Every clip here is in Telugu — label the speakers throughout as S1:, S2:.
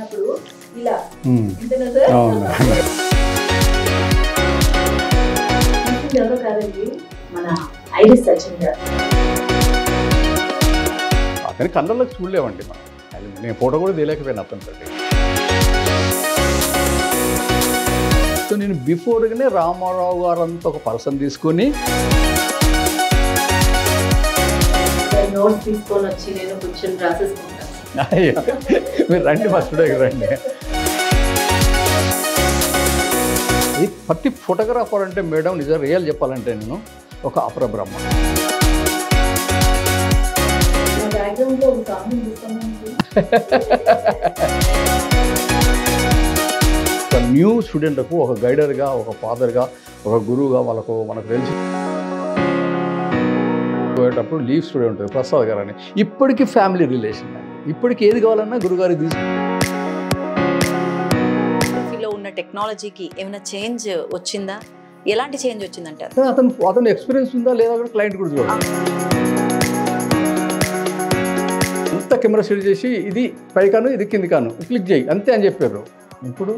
S1: అన్నప్పుడు ఇలా ఇంతేనా సార్? ఎవరో కాదండి, మన ఐరిస్ సచిన్ గారు.
S2: అతని కళ్ళలోకి చూడలేవండి మనం. నేను ఫోటో కూడా తీయలేకపోయాను అతనితో. సో నేను బిఫోర్గానే రామారావు గారు అంతా ఒక పర్సన్ తీసుకొని
S1: నోట్స్ తీసుకొని వచ్చి నేను కూర్చొని రాసేసుకుంటాను.
S2: మీరు రండి, ఫస్ట్ డే రండి. ఈ ప్రతి ఫోటోగ్రాఫర్ అంటే మేడం నిజం రియల్ చెప్పాలంటే నేను ఒక అపర బ్రహ్మ. ఒక న్యూ స్టూడెంట్కు ఒక గైడర్గా, ఒక ఫాదర్గా, ఒక గురువుగా మనకు తెలిసి పోయేటప్పుడు లీవ్ స్టూడెంట్ ఉంటుంది ప్రసాద్ గారు అని. ఇప్పటికీ ఫ్యామిలీ రిలేషన్ అండి. ఇప్పటికి ఏది కావాలన్నా గురుగారికి
S3: ఫోటోగ్రఫీలో ఉన్న టెక్నాలజీకి ఏమైనా చేంజ్ వచ్చిందా? ఎలాంటి చేంజ్ వచ్చిందంటారు?
S2: అతను ఎక్స్పీరియన్స్ ఉందా లేదా కూడా క్లయింట్ కూడా చూడాలి. అంత కెమెరా సెట్ చేసి ఇది పైకాను ఇది కింది కాను క్లిక్ చేయి అంతే అని చెప్పారు. ఇప్పుడు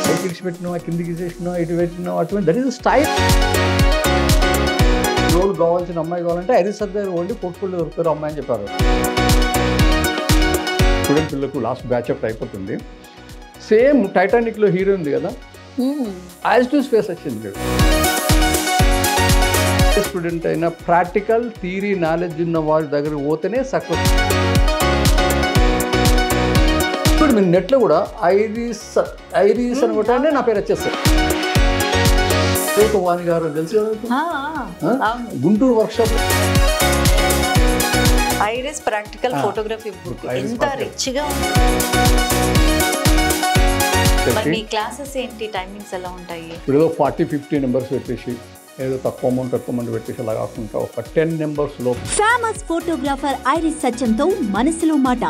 S2: పైకి పెట్టినా కిందికి చేసినా ఇటు పెట్టినా అటు దట్ ఈస్ స్టైల్. రోల్ కావాల్సిన అమ్మాయి కావాలంటే ఐరిస్ దగ్గర ఓన్లీ పోర్ట్ఫోలియో దొరుకుతారు అమ్మాయి అని చెప్పారు. స్టూడెంట్ పిల్లలకు లాస్ట్ బ్యాచ్ అప్ అయిపోతుంది. సేమ్ టైటానిక్లో హీరో ఉంది కదా, యాజ్ టు స్పేస్ వచ్చింది. స్టూడెంట్ అయినా ప్రాక్టికల్ థియరీ నాలెడ్జ్ ఉన్న వారి దగ్గర పోతేనే సక్సెస్. ఇప్పుడు మీరు నెట్లో కూడా ఐరిస్ అని కొట్టానే నా పేరు వచ్చేస్తారు. వాణి గారు తెలుసు కదా, Guntur workshop
S3: iris practical photography book ఎంత రిచ్గా ఉంది. మరి మీ క్లాసెస్ ఏంటి, టైమింగ్స్ ఎలా ఉంటాయి?
S2: ఇప్పుడు 40-50 నెంబర్స్ పెట్టేసి ఏదో తక్కువ అమౌంట్ పెట్టేసి అలా కాకుండా ఒక 10 నెంబర్స్లో
S4: ఫేమస్ ఫోటోగ్రాఫర్ ఐరిస్ సచిన్తో మనసులో మాట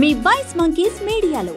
S4: మీ వాయిస్ మంకీస్ మీడియాలో.